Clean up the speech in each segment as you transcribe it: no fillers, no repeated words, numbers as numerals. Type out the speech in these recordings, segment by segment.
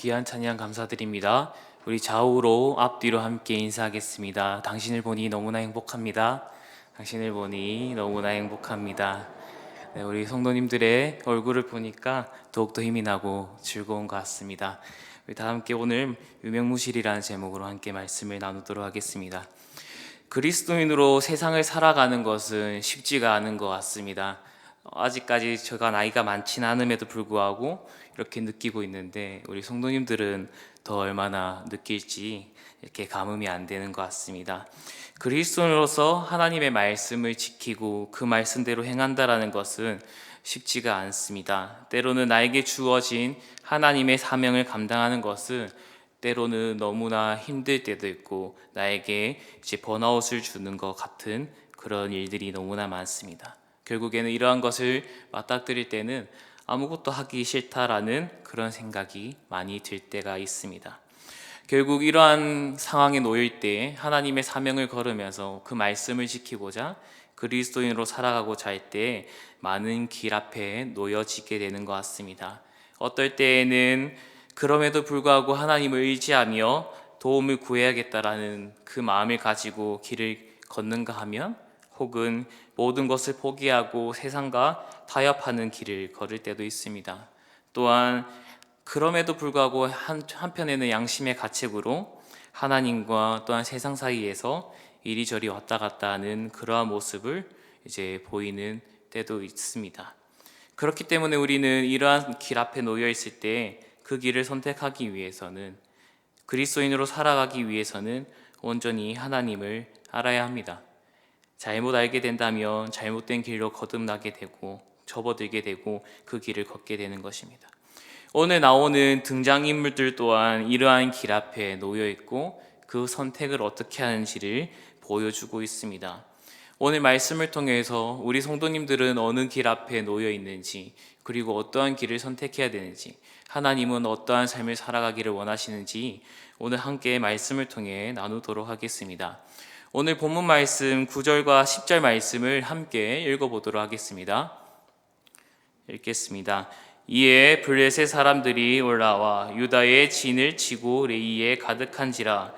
귀한 찬양 감사드립니다. 우리 좌우로 앞뒤로 함께 인사하겠습니다. 당신을 보니 너무나 행복합니다. 당신을 보니 너무나 행복합니다. 네, 우리 성도님들의 얼굴을 보니까 더욱더 힘이 나고 즐거운 것 같습니다. 우리 다 함께 오늘 유명무실이라는 제목으로 함께 말씀을 나누도록 하겠습니다. 그리스도인으로 세상을 살아가는 것은 쉽지가 않은 것 같습니다. 아직까지 제가 나이가 많지는 않음에도 불구하고 이렇게 느끼고 있는데, 우리 성도님들은 더 얼마나 느낄지 이렇게 가늠이 안 되는 것 같습니다. 그리스도인으로서 하나님의 말씀을 지키고 그 말씀대로 행한다라는 것은 쉽지가 않습니다. 때로는 나에게 주어진 하나님의 사명을 감당하는 것은 때로는 너무나 힘들 때도 있고, 나에게 이제 번아웃을 주는 것 같은 그런 일들이 너무나 많습니다. 결국에는 이러한 것을 맞닥뜨릴 때는 아무것도 하기 싫다라는 그런 생각이 많이 들 때가 있습니다. 결국 이러한 상황에 놓일 때 하나님의 사명을 걸으면서 그 말씀을 지키고자 그리스도인으로 살아가고자 할 때 많은 길 앞에 놓여지게 되는 것 같습니다. 어떨 때에는 그럼에도 불구하고 하나님을 의지하며 도움을 구해야겠다라는 그 마음을 가지고 길을 걷는가 하면, 혹은 모든 것을 포기하고 세상과 타협하는 길을 걸을 때도 있습니다. 또한 그럼에도 불구하고 한편에는 양심의 가책으로 하나님과 또한 세상 사이에서 이리저리 왔다 갔다 하는 그러한 모습을 이제 보이는 때도 있습니다. 그렇기 때문에 우리는 이러한 길 앞에 놓여 있을 때 그 길을 선택하기 위해서는, 그리스도인으로 살아가기 위해서는 온전히 하나님을 알아야 합니다. 잘못 알게 된다면 잘못된 길로 거듭나게 되고 접어들게 되고 그 길을 걷게 되는 것입니다. 오늘 나오는 등장인물들 또한 이러한 길 앞에 놓여 있고 그 선택을 어떻게 하는지를 보여주고 있습니다. 오늘 말씀을 통해서 우리 성도님들은 어느 길 앞에 놓여 있는지, 그리고 어떠한 길을 선택해야 되는지, 하나님은 어떠한 삶을 살아가기를 원하시는지 오늘 함께 말씀을 통해 나누도록 하겠습니다. 오늘 본문 말씀 9절과 10절 말씀을 함께 읽어보도록 하겠습니다. 읽겠습니다. 이에 블레셋 사람들이 올라와 유다의 진을 치고 레이에 가득한지라.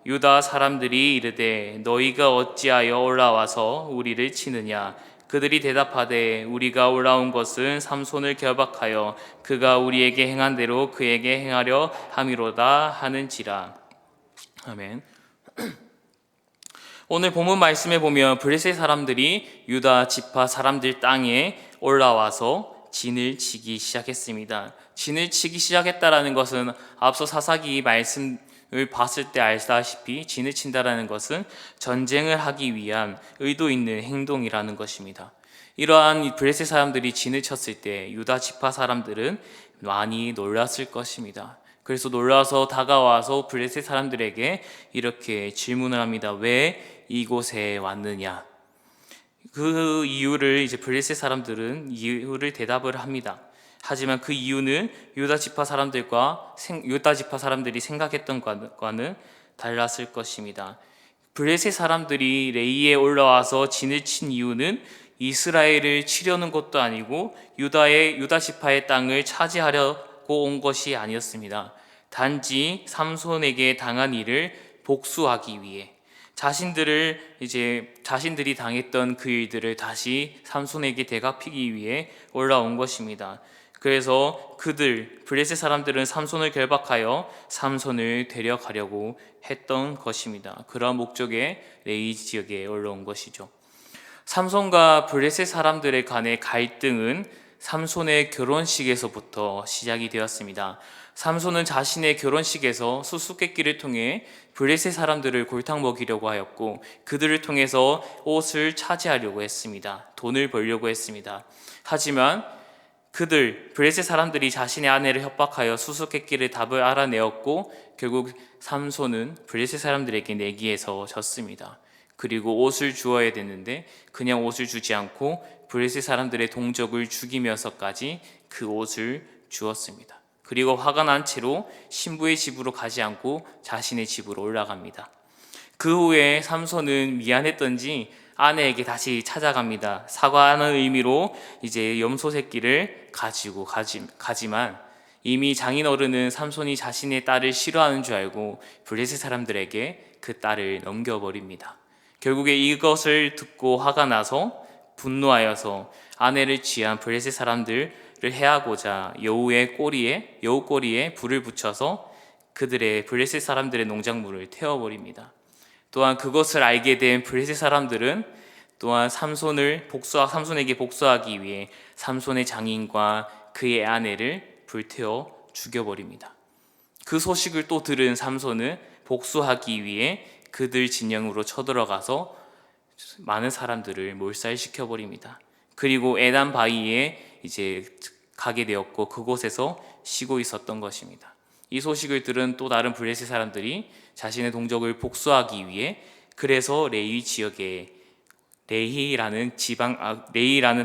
유다 사람들이 이르되 너희가 어찌하여 올라와서 우리를 치느냐. 그들이 대답하되 우리가 올라온 것은 삼손을 결박하여 그가 우리에게 행한 대로 그에게 행하려 함이로다 하는지라. 아멘. 오늘 본문 말씀에 보면 블레셋 사람들이 유다 지파 사람들 땅에 올라와서 진을 치기 시작했습니다. 진을 치기 시작했다라는 것은 앞서 사사기 말씀을 봤을 때 알다시피 진을 친다라는 것은 전쟁을 하기 위한 의도 있는 행동이라는 것입니다. 이러한 블레셋 사람들이 진을 쳤을 때 유다 지파 사람들은 많이 놀랐을 것입니다. 그래서 놀라서 다가와서 블레셋 사람들에게 이렇게 질문을 합니다. 왜 이곳에 왔느냐? 그 이유를 이제 블레셋 사람들은 이유를 대답을 합니다. 하지만 그 이유는 유다 지파 사람들이 생각했던 것과는 달랐을 것입니다. 블레셋 사람들이 레이에 올라와서 진을 친 이유는 이스라엘을 치려는 것도 아니고 유다 지파의 땅을 차지하려고 온 것이 아니었습니다. 단지 삼손에게 당한 일을 복수하기 위해, 자신들이 당했던 그 일들을 다시 삼손에게 되갚히기 위해 올라온 것입니다. 그래서 블레셋 사람들은 삼손을 결박하여 삼손을 데려가려고 했던 것입니다. 그러한 목적에 레이 지역에 올라온 것이죠. 삼손과 블레셋 사람들의 간의 갈등은 삼손의 결혼식에서부터 시작이 되었습니다. 삼손은 자신의 결혼식에서 수수께끼를 통해 블레셋 사람들을 골탕 먹이려고 하였고, 그들을 통해서 옷을 차지하려고 했습니다. 돈을 벌려고 했습니다. 하지만 블레셋 사람들이 자신의 아내를 협박하여 수수께끼를 답을 알아내었고, 결국 삼손은 블레셋 사람들에게 내기에서 졌습니다. 그리고 옷을 주어야 되는데 그냥 옷을 주지 않고 블레셋 사람들의 동족을 죽이면서까지 그 옷을 주었습니다. 그리고 화가 난 채로 신부의 집으로 가지 않고 자신의 집으로 올라갑니다. 그 후에 삼손은 미안했던지 아내에게 다시 찾아갑니다. 사과하는 의미로 이제 염소 새끼를 가지고 가지만 이미 장인어른은 삼손이 자신의 딸을 싫어하는 줄 알고 블레셋 사람들에게 그 딸을 넘겨버립니다. 결국에 이것을 듣고 화가 나서 분노하여서 아내를 취한 블레셋 사람들을 해하고자 여우 꼬리에 불을 붙여서 그들의 블레셋 사람들의 농작물을 태워버립니다. 또한 그것을 알게 된 블레셋 사람들은 또한 삼손에게 복수하기 위해 삼손의 장인과 그의 아내를 불태워 죽여버립니다. 그 소식을 또 들은 삼손은 복수하기 위해 그들 진영으로 쳐들어가서 많은 사람들을 몰살시켜 버립니다. 그리고 에단 바위에 이제 가게 되었고 그곳에서 쉬고 있었던 것입니다. 이 소식을 들은 또 다른 블레셋 사람들이 자신의 동족을 복수하기 위해 그래서 레위 지역에 레히라는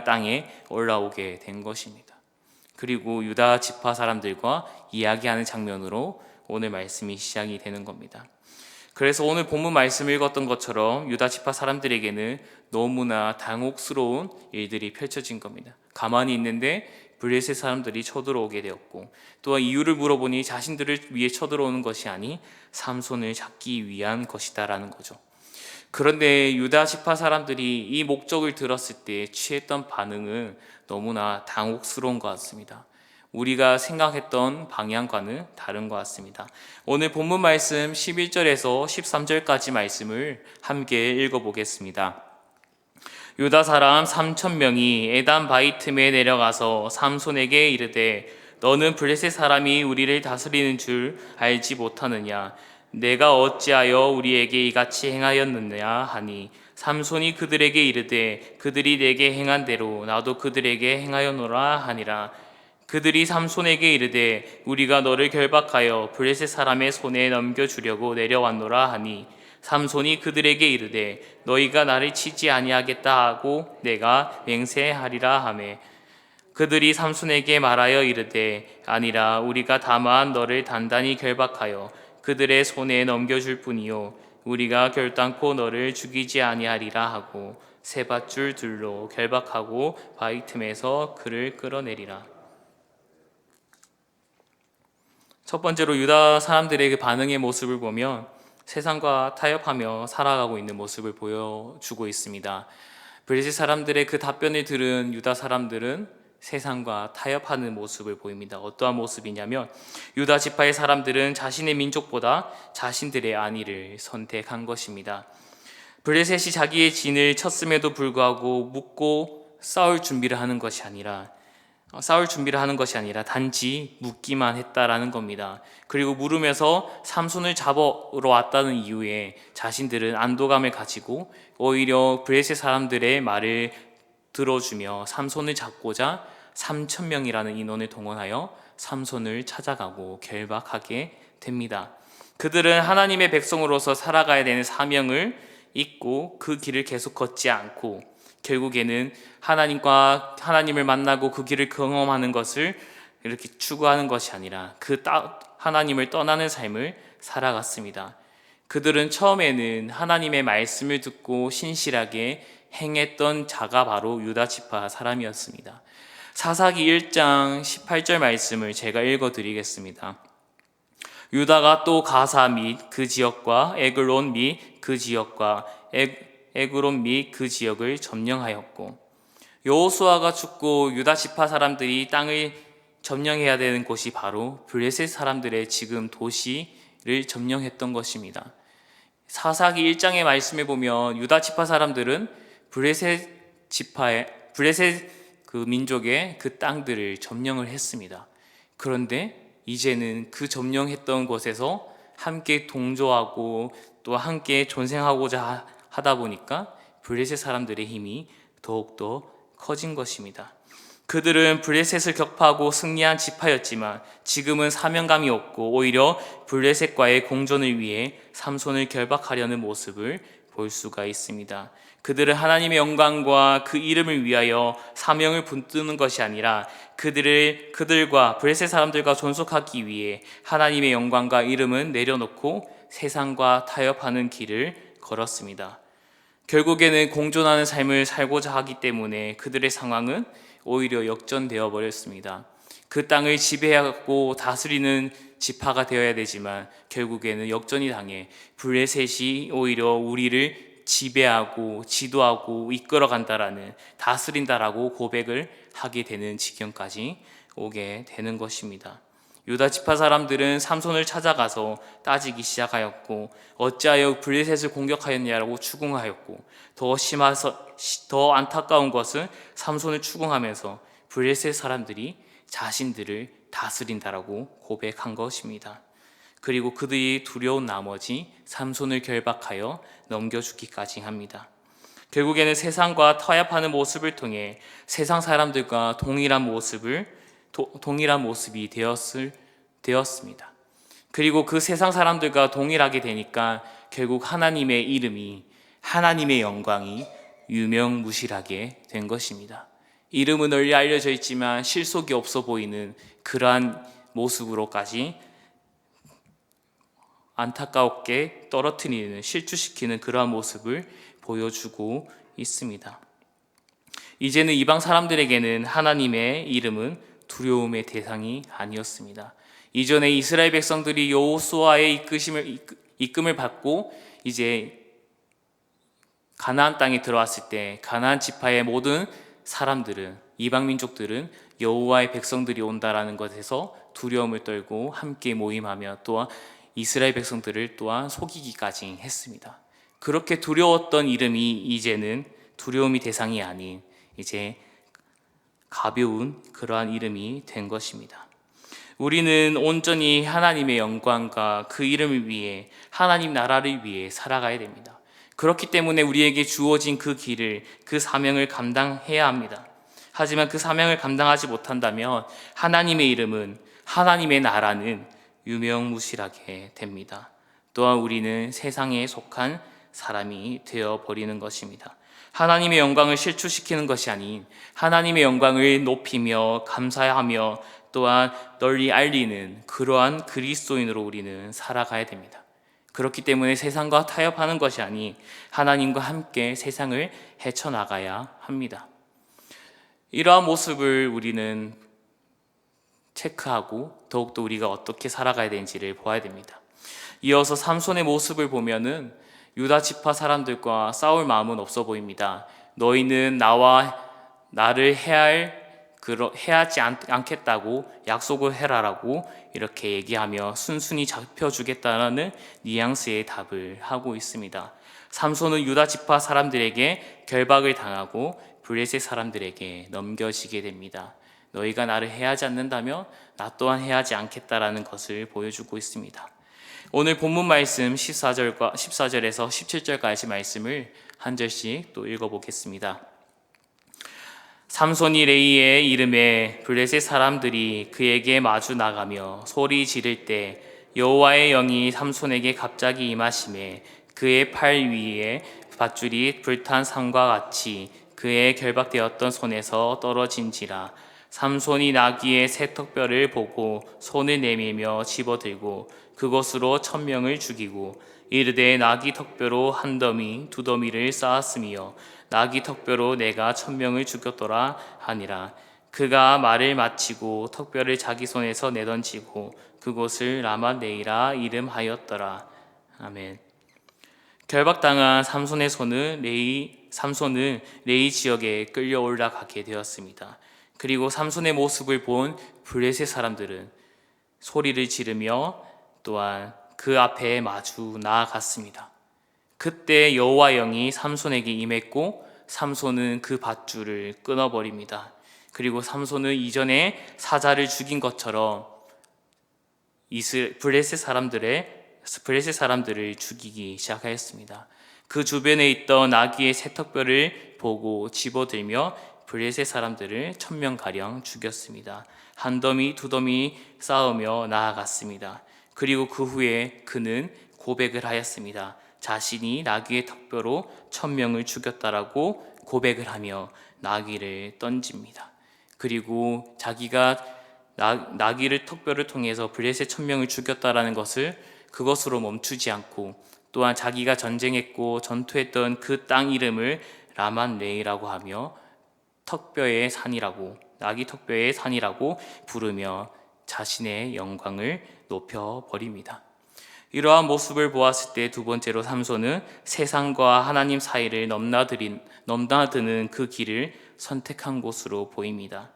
땅에 올라오게 된 것입니다. 그리고 유다 지파 사람들과 이야기하는 장면으로 오늘 말씀이 시작이 되는 겁니다. 그래서 오늘 본문 말씀 읽었던 것처럼 유다 지파 사람들에게는 너무나 당혹스러운 일들이 펼쳐진 겁니다. 가만히 있는데 블레셋 사람들이 쳐들어오게 되었고, 또한 이유를 물어보니 자신들을 위해 쳐들어오는 것이 아니 삼손을 잡기 위한 것이다라는 거죠. 그런데 유다 지파 사람들이 이 목적을 들었을 때 취했던 반응은 너무나 당혹스러운 것 같습니다. 우리가 생각했던 방향과는 다른 것 같습니다. 오늘 본문 말씀 11절에서 13절까지 말씀을 함께 읽어보겠습니다. 유다 사람 3,000명이 에단 바위 틈에 내려가서 삼손에게 이르되 너는 블레셋 사람이 우리를 다스리는 줄 알지 못하느냐? 내가 어찌하여 우리에게 이같이 행하였느냐 하니 삼손이 그들에게 이르되 그들이 내게 행한 대로 나도 그들에게 행하였노라 하니라. 그들이 삼손에게 이르되 우리가 너를 결박하여 블레셋 사람의 손에 넘겨주려고 내려왔노라 하니 삼손이 그들에게 이르되 너희가 나를 치지 아니하겠다 하고 내가 맹세하리라 하매 그들이 삼손에게 말하여 이르되 아니라 우리가 다만 너를 단단히 결박하여 그들의 손에 넘겨줄 뿐이요 우리가 결단코 너를 죽이지 아니하리라 하고 세 밧줄 둘로 결박하고 바위 틈에서 그를 끌어내리라. 첫 번째로 유다 사람들의 그 반응의 모습을 보면 세상과 타협하며 살아가고 있는 모습을 보여주고 있습니다. 블레셋 사람들의 그 답변을 들은 유다 사람들은 세상과 타협하는 모습을 보입니다. 어떠한 모습이냐면 유다 지파의 사람들은 자신의 민족보다 자신들의 안위를 선택한 것입니다. 블레셋이 자기의 진을 쳤음에도 불구하고 묻고 싸울 준비를 하는 것이 아니라 단지 묻기만 했다라는 겁니다. 그리고 물으면서 삼손을 잡으러 왔다는 이유에 자신들은 안도감을 가지고 오히려 블레셋 사람들의 말을 들어주며 삼손을 잡고자 3,000명이라는 인원을 동원하여 삼손을 찾아가고 결박하게 됩니다. 그들은 하나님의 백성으로서 살아가야 되는 사명을 잊고 그 길을 계속 걷지 않고 결국에는 하나님을 만나고 그 길을 경험하는 것을 이렇게 추구하는 것이 아니라 하나님을 떠나는 삶을 살아갔습니다. 그들은 처음에는 하나님의 말씀을 듣고 신실하게 행했던 자가 바로 유다 지파 사람이었습니다. 사사기 1장 18절 말씀을 제가 읽어드리겠습니다. 유다가 또 가사 및 그 지역과 에글론 및 그 지역과 에그론 및 그 지역을 점령하였고 여호수아가 죽고 유다 지파 사람들이 땅을 점령해야 되는 곳이 바로 블레셋 사람들의 지금 도시를 점령했던 것입니다. 사사기 1장의 말씀에 보면 유다 지파 사람들은 블레셋 그 민족의 그 땅들을 점령을 했습니다. 그런데 이제는 그 점령했던 곳에서 함께 동조하고 또 함께 존생하고자 하다 보니까 블레셋 사람들의 힘이 더욱더 커진 것입니다. 그들은 블레셋을 격파하고 승리한 지파였지만 지금은 사명감이 없고 오히려 블레셋과의 공존을 위해 삼손을 결박하려는 모습을 볼 수가 있습니다. 그들은 하나님의 영광과 그 이름을 위하여 사명을 붙드는 것이 아니라 그들과 블레셋 사람들과 존속하기 위해 하나님의 영광과 이름은 내려놓고 세상과 타협하는 길을 걸었습니다. 결국에는 공존하는 삶을 살고자 하기 때문에 그들의 상황은 오히려 역전되어 버렸습니다. 그 땅을 지배하고 다스리는 지파가 되어야 되지만 결국에는 역전이 당해 블레셋이 오히려 우리를 지배하고 지도하고 이끌어간다라는, 다스린다라고 고백을 하게 되는 지경까지 오게 되는 것입니다. 유다 지파 사람들은 삼손을 찾아가서 따지기 시작하였고, 어찌하여 블레셋을 공격하였냐라고 추궁하였고, 더 안타까운 것은 삼손을 추궁하면서 블레셋 사람들이 자신들을 다스린다라고 고백한 것입니다. 그리고 그들이 두려운 나머지 삼손을 결박하여 넘겨주기까지 합니다. 결국에는 세상과 타협하는 모습을 통해 세상 사람들과 동일한 모습이 되었습니다. 그리고 그 세상 사람들과 동일하게 되니까 결국 하나님의 이름이, 하나님의 영광이 유명무실하게 된 것입니다. 이름은 널리 알려져 있지만 실속이 없어 보이는 그러한 모습으로까지 안타깝게 떨어뜨리는, 실추시키는 그러한 모습을 보여주고 있습니다. 이제는 이방 사람들에게는 하나님의 이름은 두려움의 대상이 아니었습니다. 이전에 이스라엘 백성들이 여호수아의 이끌음을 받고 이제 가나안 땅에 들어왔을 때 가나안 지파의 모든 사람들은, 이방 민족들은 여호와의 백성들이 온다라는 것에서 두려움을 떨고 함께 모임하며 또한 이스라엘 백성들을 또한 속이기까지 했습니다. 그렇게 두려웠던 이름이 이제는 두려움이 대상이 아닌 이제 가벼운 그러한 이름이 된 것입니다. 우리는 온전히 하나님의 영광과 그 이름을 위해, 하나님 나라를 위해 살아가야 됩니다. 그렇기 때문에 우리에게 주어진 그 길을, 그 사명을 감당해야 합니다. 하지만 그 사명을 감당하지 못한다면 하나님의 이름은, 하나님의 나라는 유명무실하게 됩니다. 또한 우리는 세상에 속한 사람이 되어버리는 것입니다. 하나님의 영광을 실추시키는 것이 아닌 하나님의 영광을 높이며 감사하며 또한 널리 알리는 그러한 그리스도인으로 우리는 살아가야 됩니다. 그렇기 때문에 세상과 타협하는 것이 아닌 하나님과 함께 세상을 헤쳐나가야 합니다. 이러한 모습을 우리는 체크하고 더욱더 우리가 어떻게 살아가야 되는지를 보아야 됩니다. 이어서 삼손의 모습을 보면은 유다 지파 사람들과 싸울 마음은 없어 보입니다. 너희는 나를 해하지 않겠다고 약속을 해라라고 이렇게 얘기하며 순순히 잡혀주겠다는 뉘앙스의 답을 하고 있습니다. 삼손은 유다 지파 사람들에게 결박을 당하고 블레셋 사람들에게 넘겨지게 됩니다. 너희가 나를 해하지 않는다면 나 또한 해하지 않겠다라는 것을 보여주고 있습니다. 오늘 본문 말씀 14절에서 17절까지 말씀을 한 절씩 또 읽어보겠습니다. 삼손이 레이의 이름에 블레셋 사람들이 그에게 마주 나가며 소리 지를 때 여호와의 영이 삼손에게 갑자기 임하심에 그의 팔 위에 밧줄이 불탄 상과 같이 그의 결박되었던 손에서 떨어진지라. 삼손이 나귀의 새 턱뼈를 보고 손을 내밀며 집어들고 그것으로 1000명을 죽이고 이르되 나귀 턱뼈로 한 더미 두 더미를 쌓았으며 나귀 턱뼈로 내가 1000명을 죽였더라 하니라. 그가 말을 마치고 턱뼈를 자기 손에서 내던지고 그곳을 라마네이라 이름하였더라. 아멘. 결박당한 삼손은 레이 지역에 끌려 올라가게 되었습니다. 그리고 삼손의 모습을 본 블레셋 사람들은 소리를 지르며 또한 그 앞에 마주 나아갔습니다. 그때 여호와 영이 삼손에게 임했고 삼손은 그 밧줄을 끊어버립니다. 그리고 삼손은 이전에 사자를 죽인 것처럼 블레셋 사람들을 죽이기 시작하였습니다. 그 주변에 있던 나귀의 새 턱뼈를 보고 집어들며 블레셋 사람들을 1000명가량 죽였습니다. 한 더미 두 더미 쌓으며 나아갔습니다. 그리고 그 후에 그는 고백을 하였습니다. 자신이 나귀의 턱뼈로 1000명을 죽였다라고 고백을 하며 나귀를 던집니다. 그리고 자기가 나귀를 턱뼈를 통해서 블레셋 1000명을 죽였다라는 것을 그것으로 멈추지 않고 또한 자기가 전쟁했고 전투했던 그 땅 이름을 라만레이라고 하며 턱뼈의 산이라고 나귀턱뼈의 산이라고 부르며 자신의 영광을 높여버립니다. 이러한 모습을 보았을 때 두 번째로 삼손은 세상과 하나님 사이를 넘나드는 그 길을 선택한 것으로 보입니다.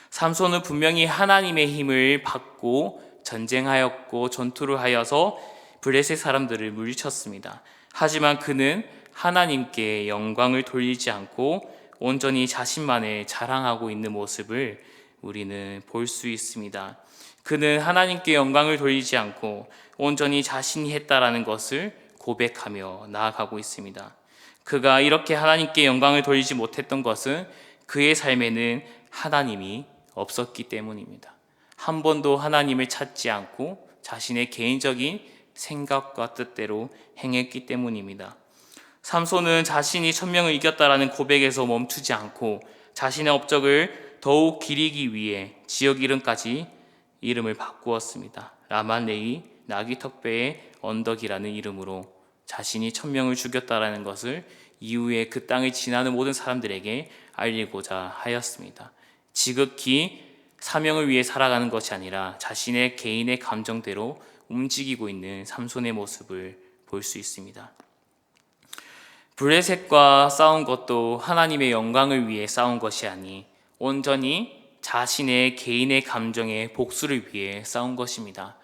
삼손은 분명히 하나님의 힘을 받고 전쟁하였고 전투를 하여서 블레셋 사람들을 물리쳤습니다. 하지만 그는 하나님께 영광을 돌리지 않고 온전히 자신만을 자랑하고 있는 모습을 우리는 볼 수 있습니다. 그는 하나님께 영광을 돌리지 않고 온전히 자신이 했다라는 것을 고백하며 나아가고 있습니다. 그가 이렇게 하나님께 영광을 돌리지 못했던 것은 그의 삶에는 하나님이 없었기 때문입니다. 한 번도 하나님을 찾지 않고 자신의 개인적인 생각과 뜻대로 행했기 때문입니다. 삼손은 자신이 천명을 이겼다라는 고백에서 멈추지 않고 자신의 업적을 더욱 기리기 위해 지역 이름까지 이름을 바꾸었습니다. 라말레이 나귀턱뼈의 언덕이라는 이름으로 자신이 천명을 죽였다라는 것을 이후에 그 땅을 지나는 모든 사람들에게 알리고자 하였습니다. 지극히 사명을 위해 살아가는 것이 아니라 자신의 개인의 감정대로 움직이고 있는 삼손의 모습을 볼 수 있습니다. 블레셋과 싸운 것도 하나님의 영광을 위해 싸운 것이 아니 온전히 자신의 개인의 감정의 복수를 위해 싸운 것입니다.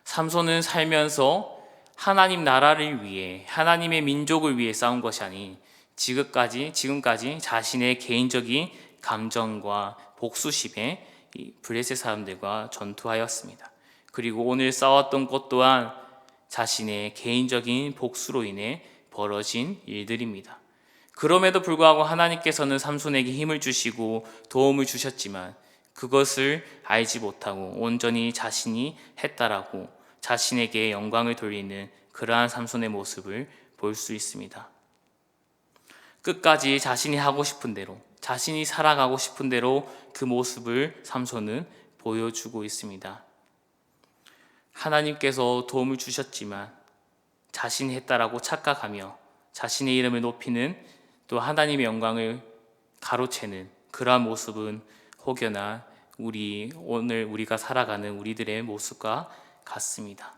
삼손은 살면서 하나님 나라를 위해 하나님의 민족을 위해 싸운 것이 아니 지금까지 자신의 개인적인 감정과 복수심에 블레셋 사람들과 전투하였습니다. 그리고 오늘 싸웠던 것 또한 자신의 개인적인 복수로 인해 벌어진 일들입니다. 그럼에도 불구하고 하나님께서는 삼손에게 힘을 주시고 도움을 주셨지만 그것을 알지 못하고 온전히 자신이 했다라고 자신에게 영광을 돌리는 그러한 삼손의 모습을 볼 수 있습니다. 끝까지 자신이 하고 싶은 대로, 자신이 살아가고 싶은 대로 그 모습을 삼손은 보여주고 있습니다. 하나님께서 도움을 주셨지만 자신이 했다라고 착각하며 자신의 이름을 높이는 또 하나님의 영광을 가로채는 그러한 모습은 혹여나 오늘 우리가 살아가는 우리들의 모습과 같습니다.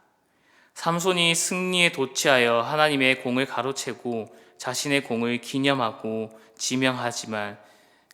삼손이 승리에 도취하여 하나님의 공을 가로채고 자신의 공을 기념하고 지명하지만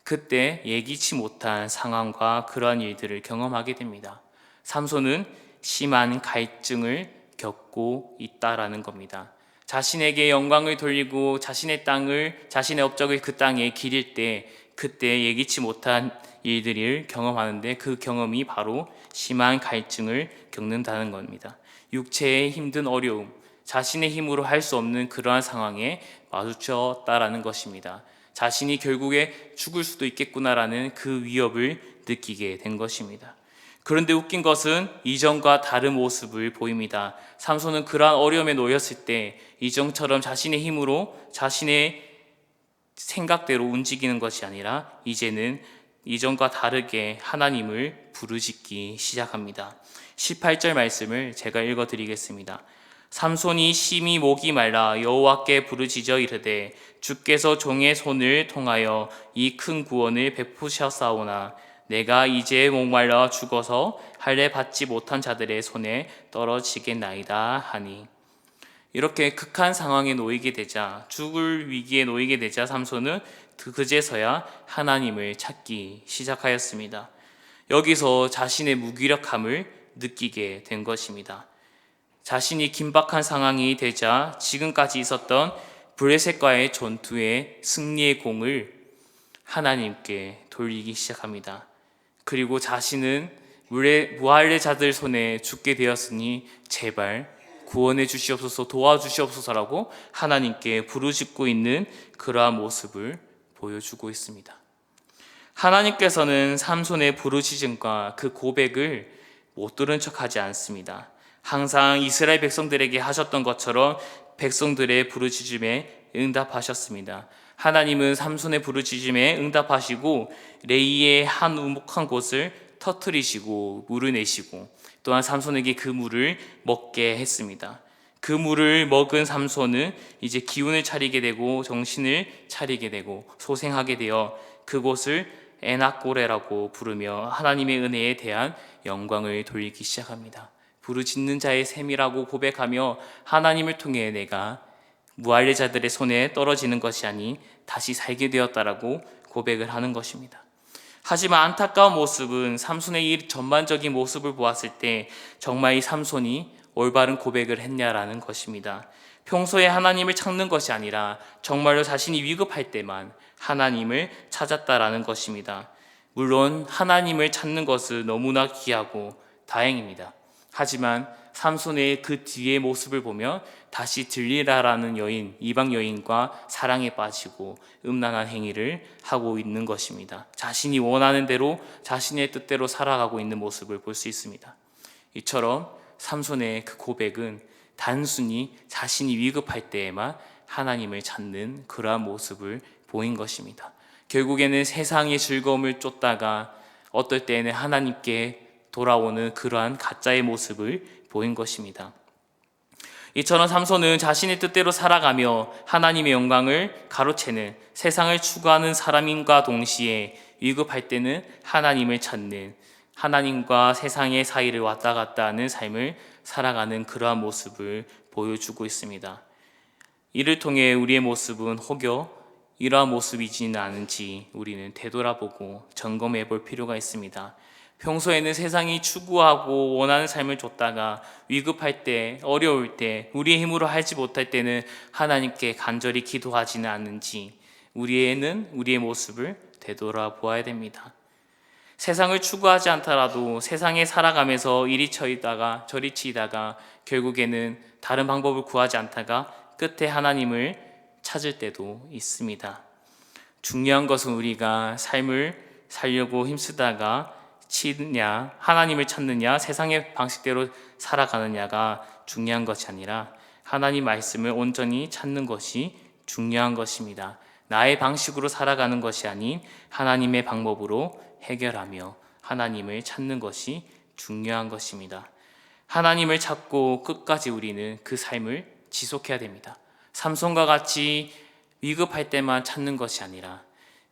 그때 예기치 못한 상황과 그러한 일들을 경험하게 됩니다. 삼손은 심한 갈증을 겪고 있다라는 겁니다. 자신에게 영광을 돌리고 자신의 땅을, 자신의 업적을 그 땅에 기릴 때 그때 예기치 못한 일들을 경험하는데 그 경험이 바로 심한 갈증을 겪는다는 겁니다. 육체의 힘든 어려움, 자신의 힘으로 할 수 없는 그러한 상황에 마주쳤다라는 것입니다. 자신이 결국에 죽을 수도 있겠구나라는 그 위협을 느끼게 된 것입니다. 그런데 웃긴 것은 이전과 다른 모습을 보입니다. 삼손은 그러한 어려움에 놓였을 때 이전처럼 자신의 힘으로 자신의 생각대로 움직이는 것이 아니라 이제는 이전과 다르게 하나님을 부르짖기 시작합니다. 18절 말씀을 제가 읽어드리겠습니다. 삼손이 심히 목이 말라 여호와께 부르짖어 이르되 주께서 종의 손을 통하여 이 큰 구원을 베푸셨사오나 내가 이제 목말라 죽어서 할례 받지 못한 자들의 손에 떨어지겠나이다 하니. 이렇게 극한 상황에 놓이게 되자, 죽을 위기에 놓이게 되자 삼손은 그제서야 하나님을 찾기 시작하였습니다. 여기서 자신의 무기력함을 느끼게 된 것입니다. 자신이 긴박한 상황이 되자 지금까지 있었던 블레셋과의 전투의 승리의 공을 하나님께 돌리기 시작합니다. 그리고 자신은 무할례자들 손에 죽게 되었으니 제발 구원해 주시옵소서, 도와주시옵소서라고 하나님께 부르짖고 있는 그러한 모습을 보여주고 있습니다. 하나님께서는 삼손의 부르짖음과 그 고백을 못 들은 척하지 않습니다. 항상 이스라엘 백성들에게 하셨던 것처럼 백성들의 부르짖음에 응답하셨습니다. 하나님은 삼손의 부르짖음에 응답하시고 레이의 한 우묵한 곳을 터뜨리시고 물을 내시고 또한 삼손에게 그 물을 먹게 했습니다. 그 물을 먹은 삼손은 이제 기운을 차리게 되고 정신을 차리게 되고 소생하게 되어 그곳을 에나꼬레라고 부르며 하나님의 은혜에 대한 영광을 돌리기 시작합니다. 부르짖는 자의 셈이라고 고백하며 하나님을 통해 내가 무할례자들의 손에 떨어지는 것이 아닌 다시 살게 되었다라고 고백을 하는 것입니다. 하지만 안타까운 모습은 삼손의 이 전반적인 모습을 보았을 때 정말 이 삼손이 올바른 고백을 했냐라는 것입니다. 평소에 하나님을 찾는 것이 아니라 정말로 자신이 위급할 때만 하나님을 찾았다라는 것입니다. 물론 하나님을 찾는 것은 너무나 귀하고 다행입니다. 하지만 삼손의 그 뒤의 모습을 보면 다시 들리라라는 여인, 이방 여인과 사랑에 빠지고 음란한 행위를 하고 있는 것입니다. 자신이 원하는 대로 자신의 뜻대로 살아가고 있는 모습을 볼 수 있습니다. 이처럼 삼손의 그 고백은 단순히 자신이 위급할 때에만 하나님을 찾는 그러한 모습을 보인 것입니다. 결국에는 세상의 즐거움을 쫓다가 어떨 때에는 하나님께 돌아오는 그러한 가짜의 모습을 보인 것입니다. 이처럼 삼손은 자신의 뜻대로 살아가며 하나님의 영광을 가로채는 세상을 추구하는 사람인과 동시에 위급할 때는 하나님을 찾는, 하나님과 세상의 사이를 왔다 갔다 하는 삶을 살아가는 그러한 모습을 보여주고 있습니다. 이를 통해 우리의 모습은 혹여 이러한 모습이지는 않은지 우리는 되돌아보고 점검해 볼 필요가 있습니다. 평소에는 세상이 추구하고 원하는 삶을 쫓다가 위급할 때, 어려울 때, 우리의 힘으로 하지 못할 때는 하나님께 간절히 기도하지는 않는지 우리의 모습을 되돌아보아야 됩니다. 세상을 추구하지 않더라도 세상에 살아가면서 이리 치이다가 저리 치이다가 결국에는 다른 방법을 구하지 않다가 끝에 하나님을 찾을 때도 있습니다. 중요한 것은 우리가 삶을 살려고 힘쓰다가 치느냐, 하나님을 찾느냐, 세상의 방식대로 살아가느냐가 중요한 것이 아니라 하나님 말씀을 온전히 찾는 것이 중요한 것입니다. 나의 방식으로 살아가는 것이 아닌 하나님의 방법으로 해결하며 하나님을 찾는 것이 중요한 것입니다. 하나님을 찾고 끝까지 우리는 그 삶을 지속해야 됩니다. 삼손과 같이 위급할 때만 찾는 것이 아니라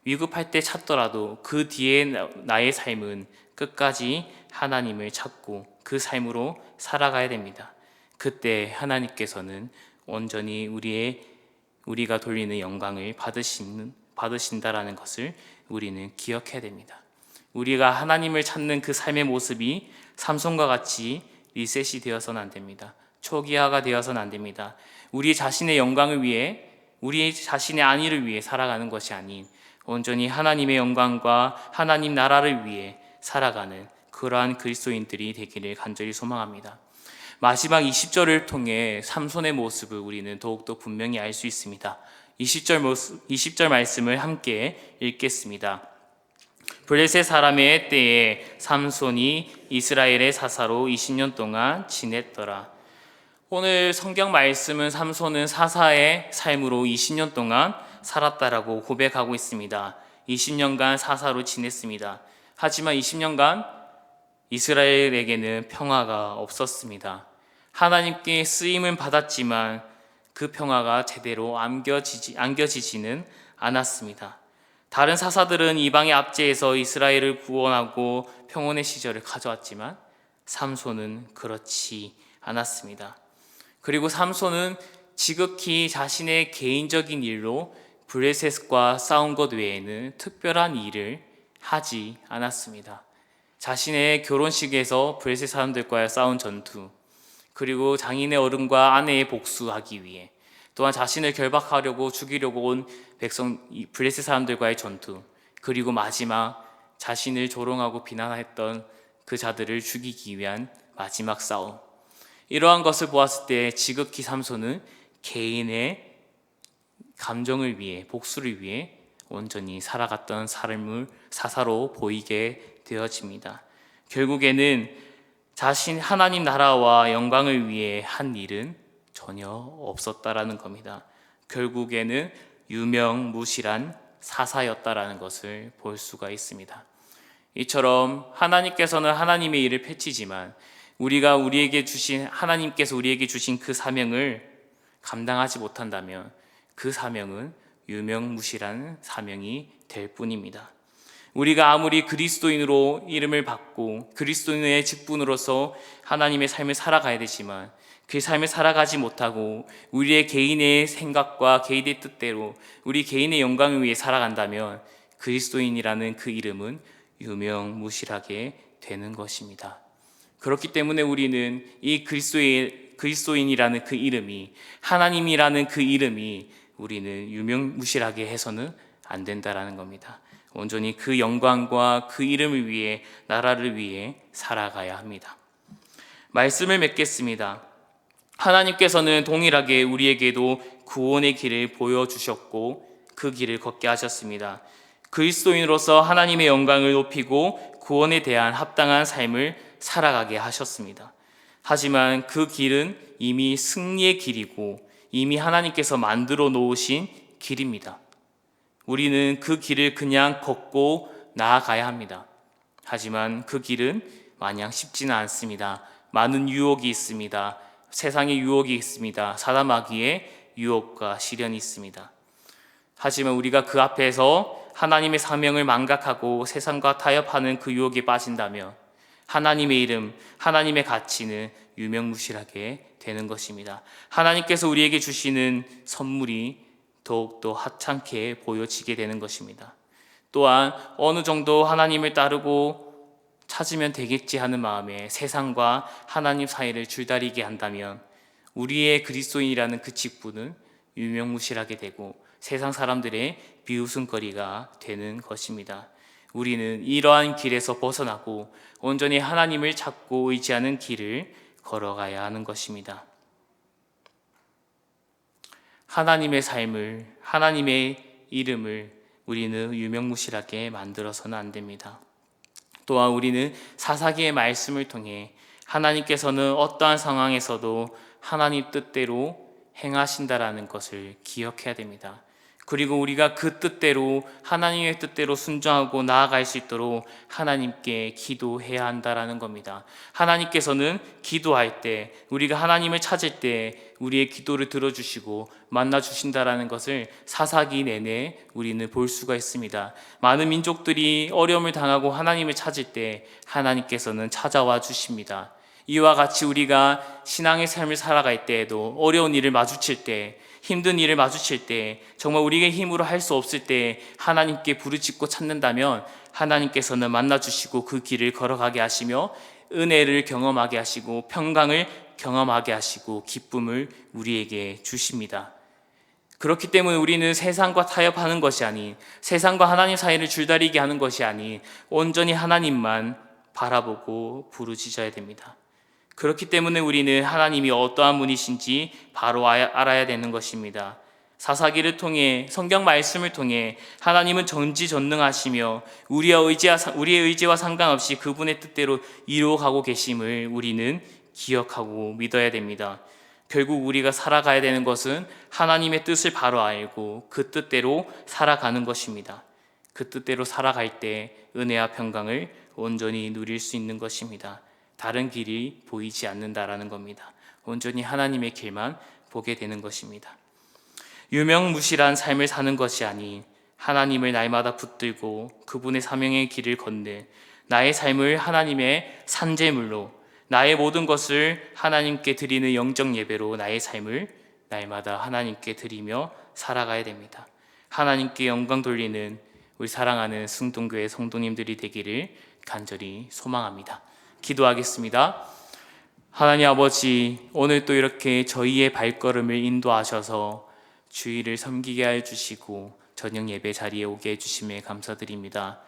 위급할 때 찾더라도 그 뒤에 나의 삶은 끝까지 하나님을 찾고 그 삶으로 살아가야 됩니다. 그때 하나님께서는 온전히 우리가 돌리는 영광을 받으신다라는 것을 우리는 기억해야 됩니다. 우리가 하나님을 찾는 그 삶의 모습이 삼손과 같이 리셋이 되어서는 안 됩니다. 초기화가 되어서는 안 됩니다. 우리 자신의 영광을 위해, 우리 자신의 안위를 위해 살아가는 것이 아닌 온전히 하나님의 영광과 하나님 나라를 위해 살아가는 그러한 그리스도인들이 되기를 간절히 소망합니다. 마지막 20절을 통해 삼손의 모습을 우리는 더욱더 분명히 알 수 있습니다. 20절 말씀을 함께 읽겠습니다. 블레셋 사람의 때에 삼손이 이스라엘의 사사로 20년 동안 지냈더라. 오늘 성경 말씀은 삼손은 사사의 삶으로 20년 동안 살았다라고 고백하고 있습니다. 20년간 사사로 지냈습니다. 하지만 20년간 이스라엘에게는 평화가 없었습니다. 하나님께 쓰임은 받았지만 그 평화가 제대로 안겨지지는 않았습니다. 다른 사사들은 이방의 압제에서 이스라엘을 구원하고 평온의 시절을 가져왔지만 삼손은 그렇지 않았습니다. 그리고 삼손은 지극히 자신의 개인적인 일로 블레셋과 싸운 것 외에는 특별한 일을 하지 않았습니다. 자신의 결혼식에서 블레셋 사람들과의 싸운 전투, 그리고 장인의 어른과 아내의 복수하기 위해, 또한 자신을 결박하려고 죽이려고 온 블레셋 사람들과의 전투, 그리고 마지막 자신을 조롱하고 비난했던 그 자들을 죽이기 위한 마지막 싸움. 이러한 것을 보았을 때 지극히 삼손은 개인의 감정을 위해, 복수를 위해 온전히 살아갔던 삶을 사사로 보이게 되어집니다. 결국에는 자신 하나님 나라와 영광을 위해 한 일은 전혀 없었다라는 겁니다. 결국에는 유명무실한 사사였다라는 것을 볼 수가 있습니다. 이처럼 하나님께서는 하나님의 일을 펼치지만 하나님께서 우리에게 주신 그 사명을 감당하지 못한다면 그 사명은 유명무실한 사명이 될 뿐입니다. 우리가 아무리 그리스도인으로 이름을 받고 그리스도인의 직분으로서 하나님의 삶을 살아가야 되지만 그 삶을 살아가지 못하고 우리의 개인의 생각과 개인의 뜻대로 우리 개인의 영광을 위해 살아간다면 그리스도인이라는 그 이름은 유명무실하게 되는 것입니다. 그렇기 때문에 우리는 이 그리스도인이라는 그 이름이, 하나님이라는 그 이름이 우리는 유명무실하게 해서는 안 된다라는 겁니다. 온전히 그 영광과 그 이름을 위해, 나라를 위해 살아가야 합니다. 말씀을 맺겠습니다. 하나님께서는 동일하게 우리에게도 구원의 길을 보여주셨고 그 길을 걷게 하셨습니다. 그리스도인으로서 하나님의 영광을 높이고 구원에 대한 합당한 삶을 살아가게 하셨습니다. 하지만 그 길은 이미 승리의 길이고 이미 하나님께서 만들어 놓으신 길입니다. 우리는 그 길을 그냥 걷고 나아가야 합니다. 하지만 그 길은 마냥 쉽지는 않습니다. 많은 유혹이 있습니다. 세상의 유혹이 있습니다. 사단 마귀의 유혹과 시련이 있습니다. 하지만 우리가 그 앞에서 하나님의 사명을 망각하고 세상과 타협하는 그 유혹에 빠진다면 하나님의 이름, 하나님의 가치는 유명무실하게 되는 것입니다. 하나님께서 우리에게 주시는 선물이 더욱더 하찮게 보여지게 되는 것입니다. 또한 어느 정도 하나님을 따르고 찾으면 되겠지 하는 마음에 세상과 하나님 사이를 줄다리게 한다면 우리의 그리스도인이라는 그 직분은 유명무실하게 되고 세상 사람들의 비웃음거리가 되는 것입니다. 우리는 이러한 길에서 벗어나고 온전히 하나님을 찾고 의지하는 길을 걸어가야 하는 것입니다. 하나님의 삶을, 하나님의 이름을 우리는 유명무실하게 만들어서는 안 됩니다. 또한 우리는 사사기의 말씀을 통해 하나님께서는 어떠한 상황에서도 하나님 뜻대로 행하신다라는 것을 기억해야 됩니다. 그리고 우리가 그 뜻대로 하나님의 뜻대로 순종하고 나아갈 수 있도록 하나님께 기도해야 한다라는 겁니다. 하나님께서는 기도할 때, 우리가 하나님을 찾을 때 우리의 기도를 들어주시고 만나주신다라는 것을 사사기 내내 우리는 볼 수가 있습니다. 많은 민족들이 어려움을 당하고 하나님을 찾을 때 하나님께서는 찾아와 주십니다. 이와 같이 우리가 신앙의 삶을 살아갈 때에도 어려운 일을 마주칠 때, 힘든 일을 마주칠 때, 정말 우리의 힘으로 할 수 없을 때 하나님께 부르짖고 찾는다면 하나님께서는 만나주시고 그 길을 걸어가게 하시며 은혜를 경험하게 하시고 평강을 경험하게 하시고 기쁨을 우리에게 주십니다. 그렇기 때문에 우리는 세상과 타협하는 것이 아닌, 세상과 하나님 사이를 줄다리게 하는 것이 아닌 온전히 하나님만 바라보고 부르짖어야 됩니다. 그렇기 때문에 우리는 하나님이 어떠한 분이신지 바로 알아야 되는 것입니다. 사사기를 통해, 성경 말씀을 통해 하나님은 전지전능하시며 우리의 의지와 상관없이 그분의 뜻대로 이루어가고 계심을 우리는 기억하고 믿어야 됩니다. 결국 우리가 살아가야 되는 것은 하나님의 뜻을 바로 알고 그 뜻대로 살아가는 것입니다. 그 뜻대로 살아갈 때 은혜와 평강을 온전히 누릴 수 있는 것입니다. 다른 길이 보이지 않는다라는 겁니다. 온전히 하나님의 길만 보게 되는 것입니다. 유명무실한 삶을 사는 것이 아닌 하나님을 날마다 붙들고 그분의 사명의 길을 걷는 나의 삶을 하나님의 산제물로, 나의 모든 것을 하나님께 드리는 영적 예배로 나의 삶을 날마다 하나님께 드리며 살아가야 됩니다. 하나님께 영광 돌리는 우리 사랑하는 승동교회 성도님들이 되기를 간절히 소망합니다. 기도하겠습니다. 하나님 아버지, 오늘 또 이렇게 저희의 발걸음을 인도하셔서 주의를 섬기게 해주시고 저녁 예배 자리에 오게 해주심에 감사드립니다.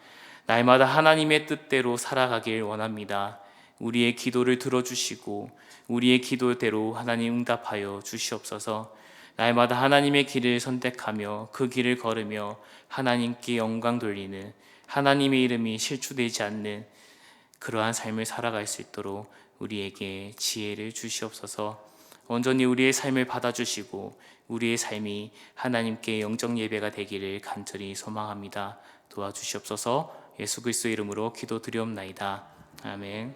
날마다 하나님의 뜻대로 살아가길 원합니다. 우리의 기도를 들어주시고 우리의 기도대로 하나님 응답하여 주시옵소서. 날마다 하나님의 길을 선택하며 그 길을 걸으며 하나님께 영광 돌리는, 하나님의 이름이 실추되지 않는 그러한 삶을 살아갈 수 있도록 우리에게 지혜를 주시옵소서. 온전히 우리의 삶을 받아주시고 우리의 삶이 하나님께 영적 예배가 되기를 간절히 소망합니다. 도와주시옵소서. 예수 그리스도의 이름으로 기도드리옵나이다. 아멘.